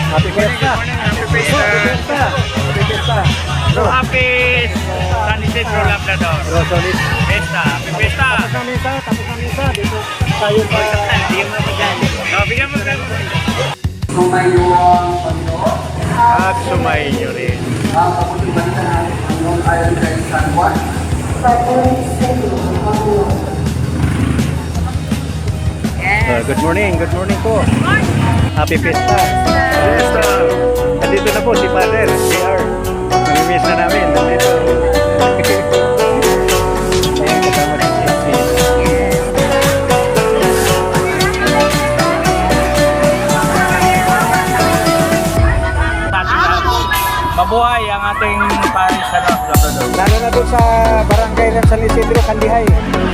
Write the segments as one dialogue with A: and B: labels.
A: Happy Fiesta.
B: Happy Fiesta.
A: Happy Fiesta.
B: So happy San Isidro Labrador.
A: Rosolis.
B: Fiesta. Happy Fiesta.
A: Tapos na misa. Dito tayo sa...
B: Bigyan mo na pagkain. Bigyan mo na.
C: Sumayo ang Panginoon.
B: At sumayo rin.
C: Ang kaputing balita ng Panginoon ayon kay San Juan.
A: Good morning po. Happy Fiesta.
B: Fiesta.
A: Nandito na po si Father, JR. Namimiss na namin. Nandito. Ayan, kasama si JC.
B: Mabuhay ang ating Paris sa Labrador.
A: Lalo na doon sa barangay ng San Isidro, Kandihay.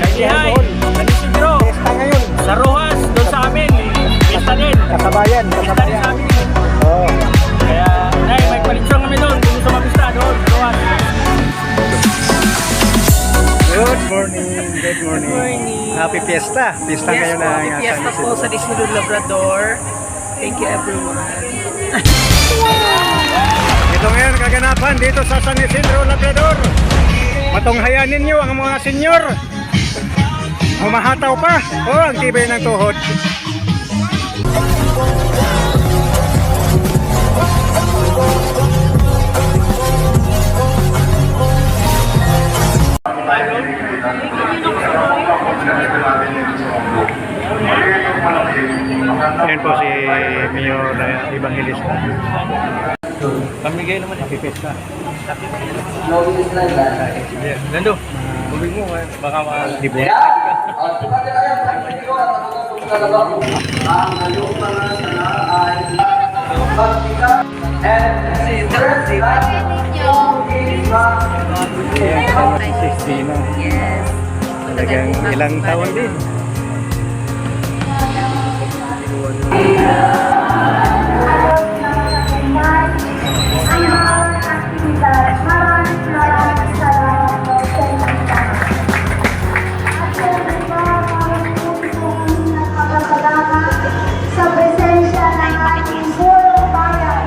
B: Kandihay, San Isidro.
A: Fiesta ngayon.
B: Sa Rojas, doon sa amin. Fiesta din.
A: Kasabayan.
B: Fiesta din sa amin.
A: Oo.
B: Kaya, may palitsyong kami doon. Kung gusto mapista doon, Rojas.
A: Good morning. Good morning. Happy Fiesta. Fiesta ngayon na
D: Happy Fiesta po sa Isidro Labrador. Thank you everyone.
A: Ito ngayon kaganapan dito sa San Isidro Labrador. Matunghayanin niyo ang mga senyor. Humahataw pa. Ang tibay ng tuhod. Ayan po si Mayor Evangelista.
B: Pamigay naman.
A: Happy Fiesta.
B: Nando, tubig mo. Baka
A: Libo.
C: Ang iyong mga sana ay magtika and
A: Ayan, kasama si 60 na.
D: Yes.
A: Talagang ilang taon din.
E: Sa presensya ng ating buong bayan.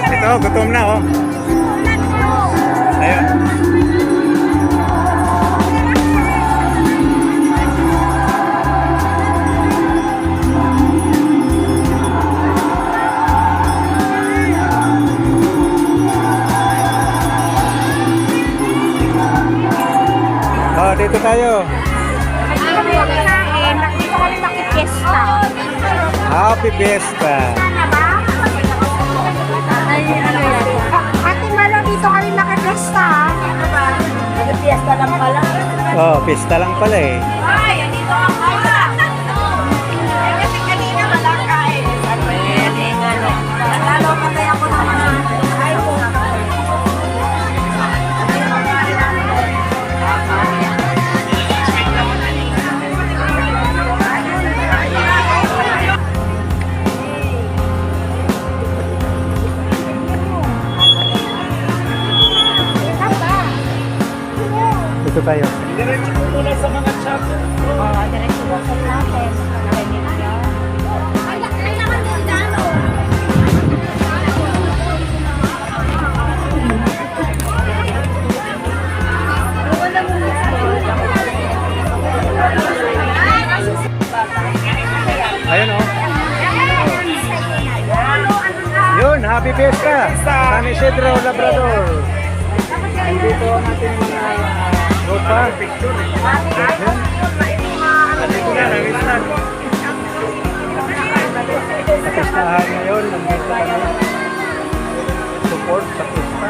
A: Ito, gutom na oh. Ayan. Dito tayo.
E: Dito kami makikiesta.
A: Happy Fiesta.
E: Ate Malo, dito kami makikiesta. Fiesta lang pala.
A: Oh, pista lang pala eh.
E: Ay, andito ang kaya. Kasi kanina walang kain. Nagalo pa tayo ako ng mga iPhone.
A: Dito tayo.
B: diretso mo muna sa mga chat.
E: Diretso mo sa natin.
A: Ayun oh. Yun, Happy Fiesta. San Isidro Labrador. Dito ang ating mga tropa. Dito na, nangis na. Sa pistahan ngayon, nandito kami. Support sa pista.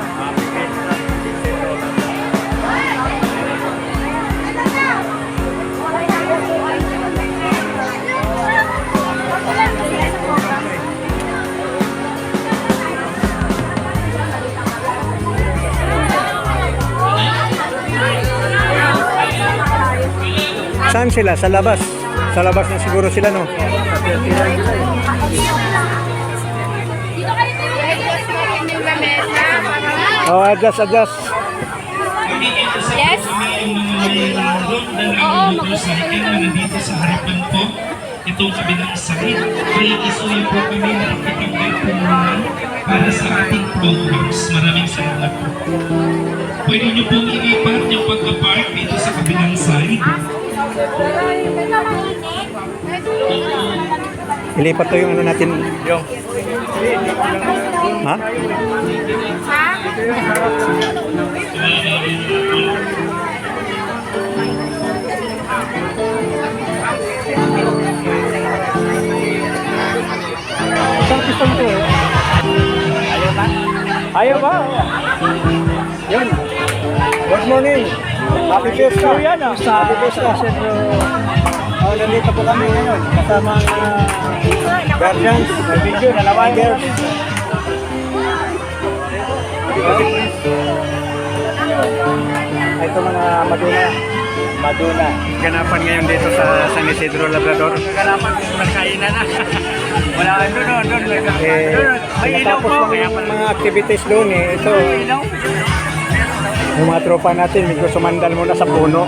A: Saan sila? Sa labas? Sa labas na siguro sila, no? Oh, adjust.
E: Yes?
F: ng inyong motorcycle na nandito sa harapan po. Itong kabilang side. Kaya isuyo po kami na ipitibay po muna para sa ating programs. Maraming salamat po. Pwede niyo pong ilipat yung pagka-park dito sa kabilang side.
A: Ilipat to yung ano natin.
B: Yung.
A: Ha? Isang piston to eh.
B: Ayaw ba?
A: Ayaw ba? Yun. Good morning. Happy Fiesta.
B: yan ah.
A: Happy Fiesta. Oh, nandito po kami ngayon. Kasama ang guardians. May video, nalawayan girls. Ito mga Maduna. Ganapan ngayon dito sa San Isidro Labrador.
B: Kagalapan ko nagkainan na. Wala doon. May ilaw
A: Natapos
B: po.
A: lang yung mga activities doon eh. Ito,
B: May ilaw.
A: yung mga tropa natin, medyo sumandal muna sa puno.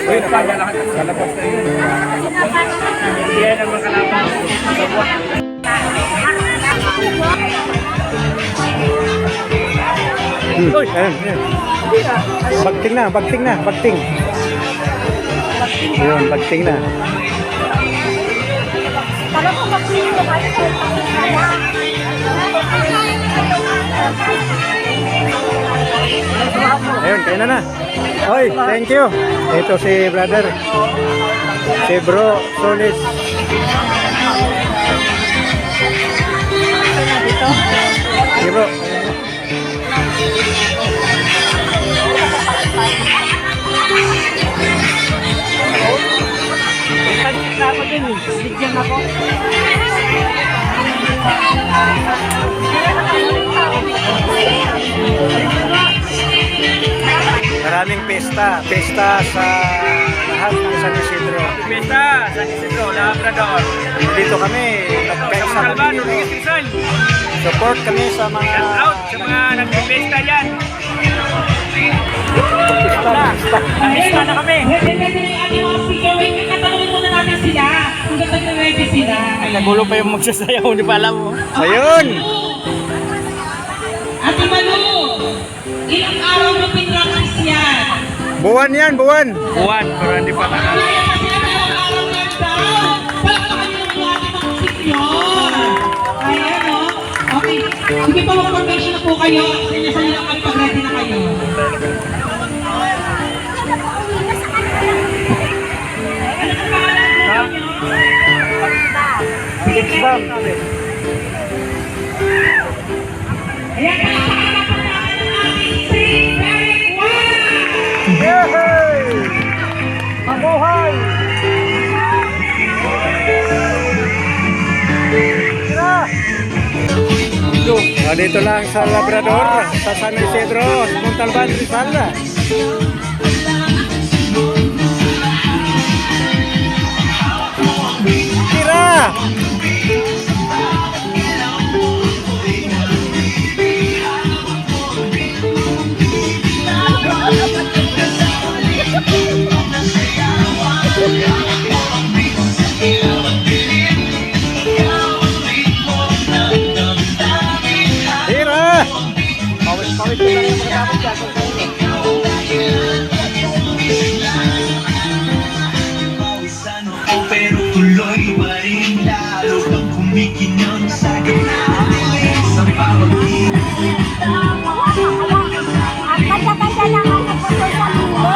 B: Ayun, kainan na.
A: Ayun, kalabas na yun.
B: Yan ang mga kalaban.
A: Uy, ayun. Bagting na. Ayun, bagting na.
E: Kalau ko mag-video kayo sa
A: Ayun, kaya na. Oy, thank you. Ito si brother. Si bro Solis. Si bro.
B: Ako din eh. Bigyan ako.
A: Maraming pesta sa lahat ng San Isidro.
B: Pesta, San Isidro, Labrador.
A: Dito kami,
B: Sa
A: nagkaisa
B: mga
A: kami
B: Kalban,
A: dito.
B: Rodriguez Rizal.
A: Support kami sa mga
B: Shout out sa mga nagpipesta dyan. Pesta na kami. Nagulo pa yung magsasayaw, di pa alam mo.
A: Ayun!
G: Ate Malu, ilang araw na pinrakas yan?
A: Buwan yan, buwan!
B: Buwan, pero hindi pa na.
G: Ilang araw na daw? Palakpakan niyo ng ating mga senyor. Ayan, no? Okay, sige pa, mag-formation na po kayo. Sinyasan lang kayo pag ready na kayo.
A: Six bomb.
G: Ayan, palakpakan na po natin ang ating St. Eric One.
A: Yehey! Mabuhay! Tira! Dito lang sa Labrador, sa San Isidro, Montalban, Rizal. Tira! Tira! Pawis-pawis ko lang yung mga dapat dyan.
F: Pero tuloy pa rin lalo kang kumikinang sa gitna sa pamamagitan.
E: Ang kanya-kanya lang ang nagpunta sa mundo.